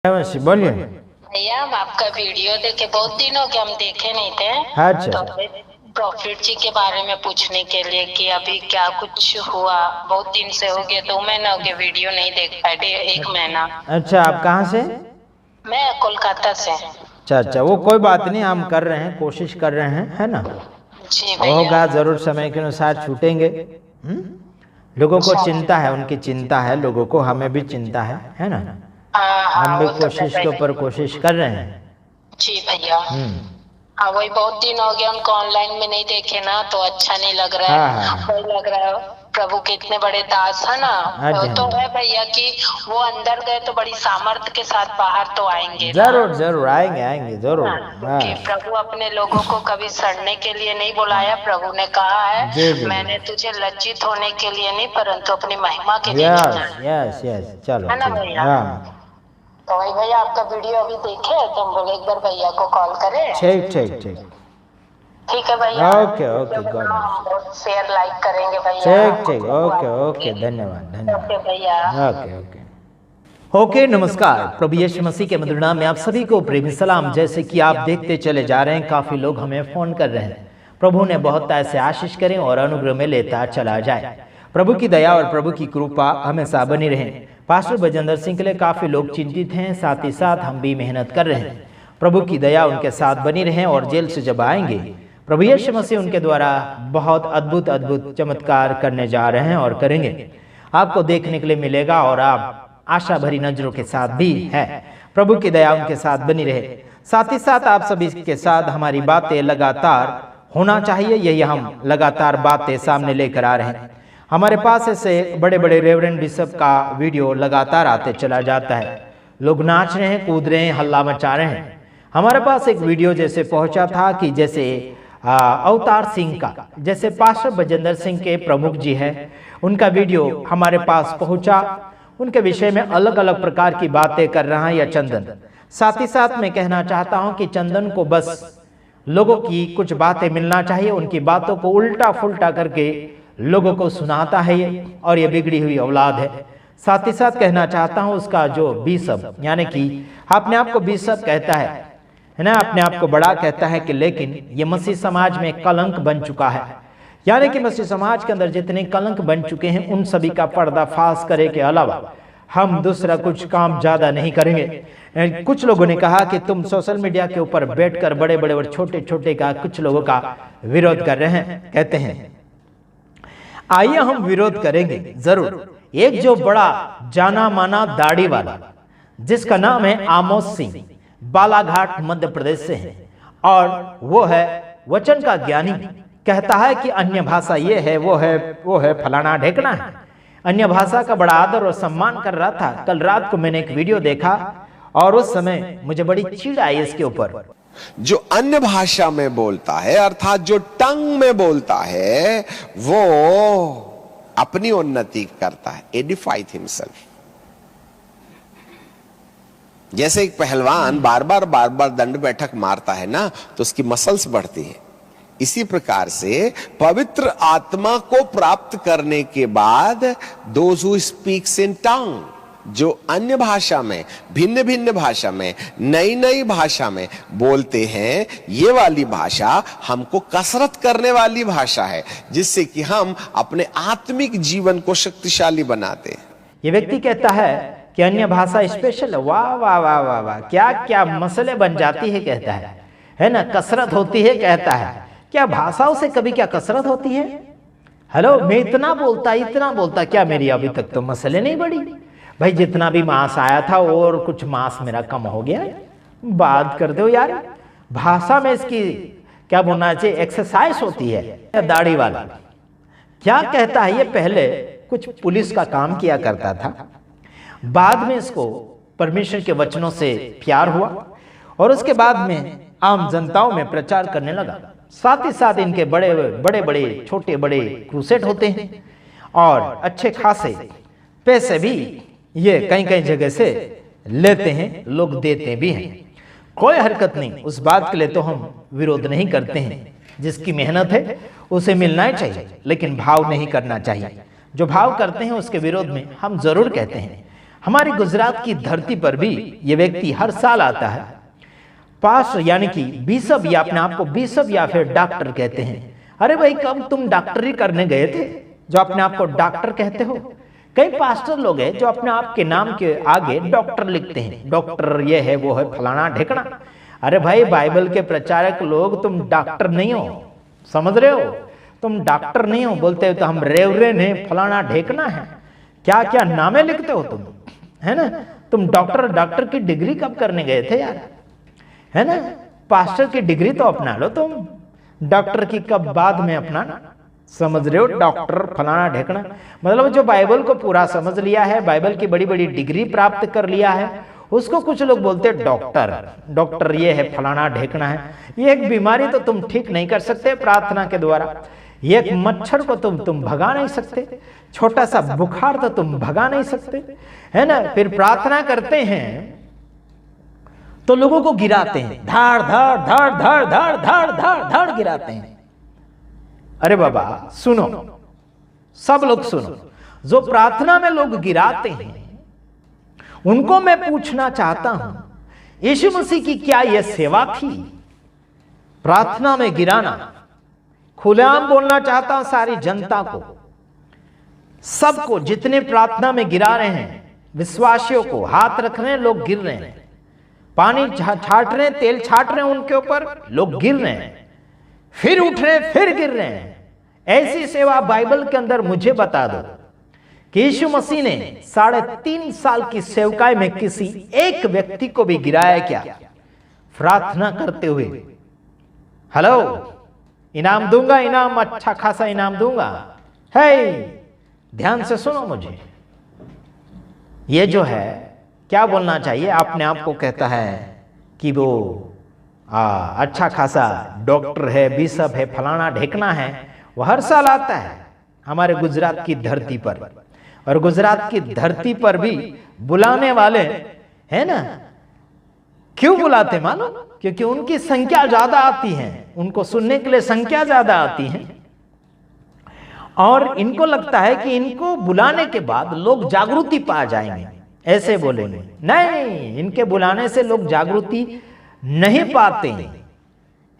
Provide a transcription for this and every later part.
बोलिए भैया। हम आपका वीडियो देखे बहुत दिन हो गए, हम देखे नहीं थे। अच्छा। तो प्रॉफिट जी के बारे में पूछने के लिए कि अभी क्या कुछ हुआ, बहुत दिन से हो गए, 2 महीना हो गए वीडियो नहीं देख पाए, 1 महीना। अच्छा, आप कहाँ से? मैं कोलकाता से। अच्छा, वो कोई बात नहीं, हम कर रहे हैं, कोशिश कर रहे हैं, है ना। जी होगा, भैया। जरूर समय के अनुसार छूटेंगे। लोगों को चिंता है, उनकी चिंता है, लोगों को, हमें भी चिंता है ना। हम भी वो तो कोशिश के ऊपर कोशिश कर रहे हैं। जी भैया। हाँ, वही बहुत दिन हो गया उनको ऑनलाइन में नहीं देखे ना, तो अच्छा नहीं लग रहा है। हाँ। वही लग रहा है प्रभु के इतने बड़े दास है ना। तो है भैया कि वो अंदर गए तो बड़ी सामर्थ्य के साथ बाहर तो आएंगे। जरूर जरूर आएंगे जरूर। क्योंकि प्रभु अपने लोगों को कभी सड़ने के लिए नहीं बुलाया। प्रभु ने कहा है मैंने तुझे लज्जित होने के लिए नहीं परंतु अपनी महिमा के लिए यस यस, चलो है ना भैया। तो वही भैया आपका वीडियो अभी देखे तो हम बोले एक बार भैया को कॉल करें। ठीक है भैया। Okay God. शेयर लाइक करेंगे भैया। ठीक, ओके, धन्यवाद। ओके भैया। ओके, नमस्कार। प्रभु यीशु मसीह के मधुर नाम में आप सभी को प्रेमी सलाम। जैसे कि आप देखते चले जा रहे हैं, काफी लोग हमें फोन कर रहे हैं। प्रभु ने बहुत ऐसे आशीष करें और अनुग्रह में लेता चला जाए। प्रभु की दया और प्रभु की कृपा हमेशा बनी रहे। पास्टर बजेंद्र सिंह के लिए काफी लोग चिंतित हैं, साथ ही साथ हम भी मेहनत कर रहे हैं। प्रभु की दया उनके साथ बनी रहे और जेल से जब आएंगे, प्रभु यीशु मसीह उनके द्वारा बहुत अद्भुत चमत्कार करने जा रहे हैं और करेंगे। आपको देखने के लिए मिलेगा और आप आशा भरी नजरों के साथ भी है। प्रभु की दया उनके साथ बनी रहे। साथ ही साथ आप सभी के साथ हमारी बातें लगातार होना चाहिए, यही हम लगातार बातें सामने लेकर आ रहे हैं। हमारे पास ऐसे बड़े बड़े रेवरेंड बिशप का वीडियो लगातार आते चला जाता है। लोग नाच रहे हैं, कूद रहे हैं, हल्ला मचा रहे हैं। हमारे पास एक वीडियो जैसे पहुंचा था कि जैसे अवतार सिंह का, जैसे पास्टर बजेंद्र सिंह के प्रमुख जी है, उनका वीडियो हमारे पास पहुंचा। उनके विषय में अलग अलग प्रकार की बातें कर रहा है या चंदन। साथ ही साथ मैं कहना चाहता हूं कि चंदन को बस लोगों की कुछ बातें मिलना चाहिए, उनकी बातों को उल्टा फुल्टा करके लोगों को सुनाता है ये, और ये बिगड़ी हुई औलाद है। साथ ही साथ कहना चाहता हूं उसका जो बिशप, यानी कि अपने आप को बिशप कहता है ना, अपने आप को बड़ा कहता है कि, लेकिन ये मसीह समाज में कलंक बन चुका है। यानी कि मसीह समाज के अंदर जितने कलंक बन चुके हैं उन सभी का पर्दाफाश करे के अलावा हम दूसरा कुछ काम ज्यादा नहीं करेंगे। कुछ लोगों ने कहा कि तुम सोशल मीडिया के ऊपर बैठकर बड़े बड़े और छोटे छोटे का कुछ लोगों का विरोध कर रहे हैं। कहते हैं आइए हम विरोध करेंगे जरूर। एक जो बड़ा जाना माना दाढ़ी वाला, जिसका नाम है आमोस सिंह, बालाघाट मध्य प्रदेश से है, और वो है वचन का ज्ञानी। कहता है कि अन्य भाषा ये है, वो है फलाना ढेकना है। अन्य भाषा का बड़ा आदर और सम्मान कर रहा था। कल रात को मैंने एक वीडियो देखा और उस समय मुझे बड़ी चिढ़ आई इसके ऊपर। जो अन्य भाषा में बोलता है, अर्थात जो टंग में बोलता है, वो अपनी उन्नति करता है, एडिफाइड हिमसेल्फ। जैसे एक पहलवान बार बार दंड बैठक मारता है ना, तो उसकी मसल्स बढ़ती है। इसी प्रकार से पवित्र आत्मा को प्राप्त करने के बाद those who speaks in tongue, जो अन्य भाषा में, भिन्न भिन्न भाषा में, नई नई भाषा में बोलते हैं, ये वाली भाषा हमको कसरत करने वाली भाषा है, जिससे कि हम अपने आत्मिक जीवन को शक्तिशाली बनाते हैं। ये व्यक्ति कहता है कि अन्य भाषा स्पेशल है। वाह वाह वाह वाह वाह, क्या क्या मसले बन जाती है, कहता है ना, कसरत होती है, कहता है। क्या भाषाओं से कभी क्या कसरत होती है? हेलो, मैं इतना बोलता, क्या मेरी अभी तक तो मसले नहीं बढ़ी? भाई जितना भी मांस आया था और कुछ मांस मेरा कम हो गया। बात करते हो यार, भाषा में इसकी क्या बोलना चाहिए, एक्सरसाइज होती है। दाढ़ी वाला क्या कहता है, ये पहले कुछ पुलिस का काम किया करता था, बाद में इसको परमेश्वर के वचनों से प्यार हुआ और उसके बाद में आम जनताओं में प्रचार करने लगा। साथ ही साथ इनके बड़े छोटे बड़े क्रूसेड होते हैं और अच्छे खासे पैसे भी ये कई जगह से लेते हैं, लोग देते भी हैं। कोई हरकत नहीं, उस बात के लिए तो हम विरोध नहीं करते हैं। जिसकी मेहनत है उसे मिलना ही चाहिए, लेकिन भाव नहीं करना चाहिए। जो भाव करते हैं उसके विरोध में हम जरूर कहते हैं। हमारी गुजरात की धरती पर भी ये व्यक्ति हर साल आता है। पास यानी कि बिशप, या अपने आप को बिशप या फिर डॉक्टर कहते हैं। अरे भाई, कब तुम डॉक्टरी करने गए थे जो अपने आप को डॉक्टर कहते हो? कई पास्टर लोग हैं जो अपने आप के नाम के आगे डॉक्टर लिखते हैं, डॉक्टर ये है वो है फलाना ढेकना। अरे भाई, बाइबल के प्रचारक लोग, तुम डॉक्टर नहीं हो, समझ रहे हो? तुम डॉक्टर नहीं हो, बोलते हो तो हम रेवरेंड हैं, फलाना ढेकना है, क्या क्या नामे लिखते हो तुम, है ना? तुम डॉक्टर की डिग्री कब करने गए थे यार, है ना? पास्टर की डिग्री तो अपना लो तुम, डॉक्टर की कब बाद में अपनाना, समझ रहे हो? डॉक्टर फलाना ढेकना, मतलब जो बाइबल को पूरा समझ लिया है, बाइबल की बड़ी बड़ी डिग्री प्राप्त कर लिया है, उसको कुछ लोग बोलते हैं डॉक्टर। डॉक्टर ये है, फलाना ढेकना है। ये एक बीमारी तो तुम ठीक नहीं कर सकते प्रार्थना के द्वारा, ये एक मच्छर को तुम भगा नहीं सकते, छोटा सा बुखार तो तुम भगा नहीं सकते, है ना? फिर प्रार्थना करते हैं तो लोगों को गिराते हैं, धाड़ धाड़ धाड़ धाड़ धाड़ धाड़ धाड़ धाड़ गिराते हैं। अरे बाबा सुनो, सब लोग सुनो, जो प्रार्थना में लोग गिराते हैं उनको मैं पूछना चाहता हूं, यीशु मसीह की क्या यह सेवा थी? प्रार्थना में गिराना। खुलेआम बोलना चाहता हूं सारी जनता को, सबको, जितने प्रार्थना में गिरा रहे हैं, विश्वासियों को, हाथ रख रहे हैं, लोग गिर रहे हैं, पानी छाट रहे हैं, तेल छाट रहे हैं उनके ऊपर, लोग गिर रहे हैं, फिर उठ रहे हैं, फिर गिर रहे हैं। ऐसी सेवा बाइबल के अंदर मुझे बता दो कि यीशु मसीह ने 3.5 साल की सेवकाई में किसी एक व्यक्ति को भी गिराया क्या प्रार्थना करते हुए? हेलो, इनाम दूंगा, इनाम अच्छा खासा इनाम दूंगा। है, ध्यान से सुनो मुझे, ये जो है क्या बोलना चाहिए, अपने आप को कहता है कि वो अच्छा खासा डॉक्टर है, बिशप है, फलाना ढेकना है, वो हर साल आता है हमारे गुजरात की धरती पर। और गुजरात की धरती पर भी बुलाने वाले, है ना, क्यों बुलाते मालूम? क्योंकि उनकी संख्या ज्यादा आती है, उनको सुनने के लिए संख्या ज्यादा आती है, और इनको लगता है कि इनको बुलाने के बाद लोग जागृति पा जाएंगे, ऐसे बोलेंगे। नहीं, इनके बुलाने से लोग जागृति नहीं पाते हैं,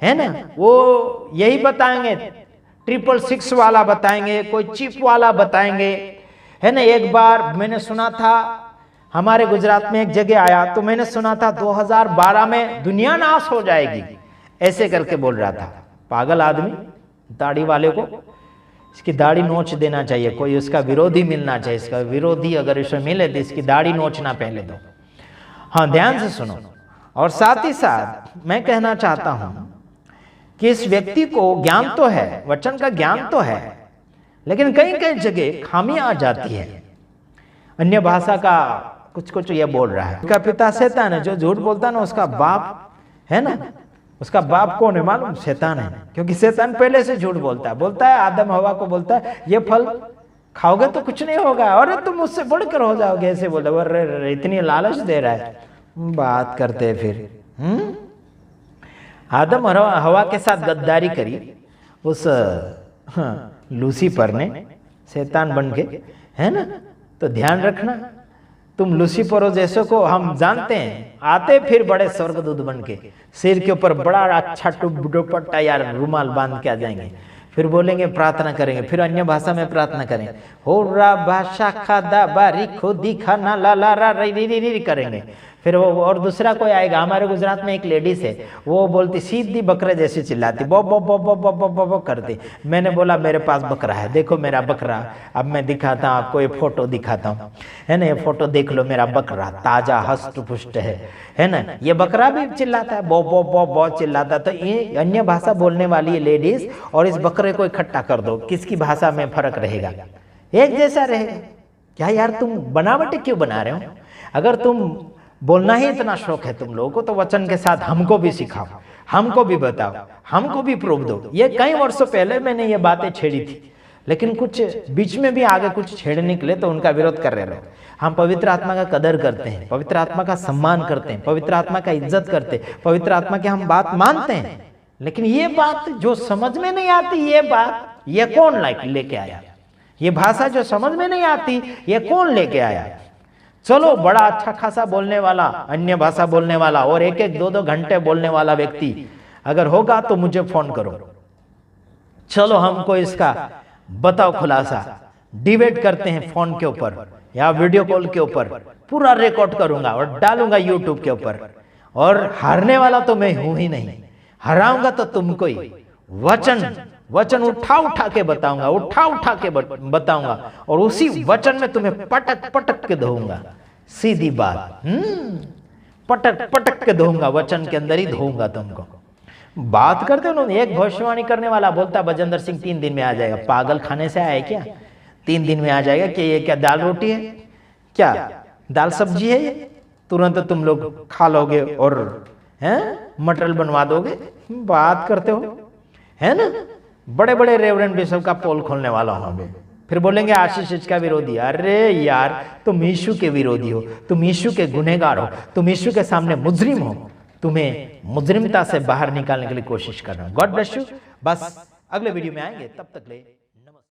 है ना? वो यही बताएंगे, 666 वाला बताएंगे, कोई चिप वाला बताएंगे, है ना? एक बार मैंने सुना था, हमारे गुजरात में एक जगह आया तो मैंने सुना था 2012 में दुनिया नाश हो जाएगी, ऐसे करके बोल रहा था। पागल आदमी, दाढ़ी वाले को इसकी दाढ़ी नोच देना चाहिए, कोई उसका विरोधी मिलना चाहिए, इसका विरोधी अगर इसे मिले तो इसकी दाढ़ी नोचना पहले दो। हाँ, ध्यान से सुनो। और साथ ही साथ मैं कहना चाहता हूं कि इस व्यक्ति को ज्ञान तो है, वचन का ज्ञान तो है, लेकिन कई कई जगह खामियां आ जाती है। अन्य भाषा का कुछ ये बोल रहा है, उसका पिता शैतान है, जो झूठ बोलता है ना उसका बाप, है ना, उसका बाप कौन है मालूम? शैतान है। क्योंकि शैतान पहले से झूठ बोलता है, आदम हवा को बोलता है ये फल खाओगे तो कुछ नहीं होगा, और तुम मुझसे बढ़कर हो जाओगे, ऐसे बोलता है। अरे इतनी लालच दे रहा है, बात करते हैं फिर। आदम हवा के साथ गद्दारी करी उस लूसीफर ने, शैतान बन के, है ना? तो ध्यान रखना, तुम लूसीफर जैसो को हम जानते हैं, आते फिर बड़े स्वर्गदूत बन के, सिर के ऊपर बड़ा अच्छा दुपट्टा यार रुमाल बांध के आ जाएंगे, फिर बोलेंगे प्रार्थना करेंगे, फिर अन्य भाषा में प्रार्थना करेंगे, हो रा भाषा खादा बारी खुदी खाना ला ला रा री री री करेंगे। फिर वो और दूसरा कोई आएगा, हमारे गुजरात में एक लेडीज है, वो बोलती सीधी बकरे जैसी चिल्लाती, बो बो बो बो बो बो बो बो करती। मैंने बोला मेरे पास बकरा है, देखो मेरा बकरा, अब मैं दिखाता हूँ आपको, ये फोटो दिखाता हूँ, है ना, ये फोटो देख लो, मेरा बकरा ताजा हष्ट पुष्ट है ना? ये बकरा भी चिल्लाता है, बो बो बो बो चिल्लाता। तो ये अन्य भाषा बोलने वाली है लेडीज, और इस बकरे को इकट्ठा कर दो, किसकी भाषा में फर्क रहेगा? एक जैसा रहेगा क्या यार? तुम बनावटी क्यों बना रहे हो? अगर तुम बोलना ही इतना शौक है तुम लोगों को, तो वचन के साथ हमको भी सिखाओ, हमको भी बताओ, हमको भी प्रूफ दो। ये कई वर्षों पहले मैंने ये बातें छेड़ी थी, लेकिन कुछ बीच में भी आगे कुछ छेड़ने निकले तो उनका विरोध कर रहे रहो। हम पवित्र आत्मा का कदर करते हैं, पवित्र आत्मा का सम्मान करते हैं, पवित्र आत्मा का इज्जत करते हैं, पवित्र आत्मा की हम बात मानते हैं, लेकिन ये बात जो समझ में नहीं आती, ये बात ये कौन लेके आया? ये भाषा जो समझ में नहीं आती, ये कौन लेके आया? चलो बड़ा अच्छा खासा बोलने वाला, अन्य भाषा बोलने वाला और एक एक 2-2 घंटे बोलने वाला व्यक्ति अगर होगा तो मुझे फोन करो, चलो हमको इसका बताओ खुलासा। डिबेट करते हैं फोन के ऊपर या वीडियो कॉल के ऊपर, पूरा रिकॉर्ड करूंगा और डालूंगा यूट्यूब के ऊपर। और हारने वाला तो मैं हूं ही नहीं, हराऊंगा तो तुमको ही। वचन उठा उठा के बताऊंगा, उठा उठा के बताऊंगा और उसी वचन में तुम्हें पटक पटक के धोऊंगा। सीधी बात, पटक पटक के धोऊंगा, वचन के अंदर ही धोऊंगा तुमको। बात करते उन्होंने, एक भविष्यवाणी करने वाला बोलता बजेंद्र सिंह 3 दिन में आ जाएगा। पागल खाने से आया क्या? 3 दिन में आ जाएगा कि ये क्या दाल रोटी है, क्या दाल सब्जी है? ये तुरंत तुम लोग खा लोगे और मटेरियल बनवा दोगे। बात करते हो, है ना? बड़े बड़े रेवरेंड बिशप का पोल खोलने वाला हूं मैं। फिर बोलेंगे आशीष इसका विरोधी। अरे यार, तुम यीशु के विरोधी हो, तुम यीशु के गुनहगार हो, तुम यीशु के सामने मुजरिम हो। तुम्हें मुजरिमता से बाहर निकालने के लिए कोशिश कर रहा हूं। God bless you. बस अगले वीडियो में आएंगे, तब तक ले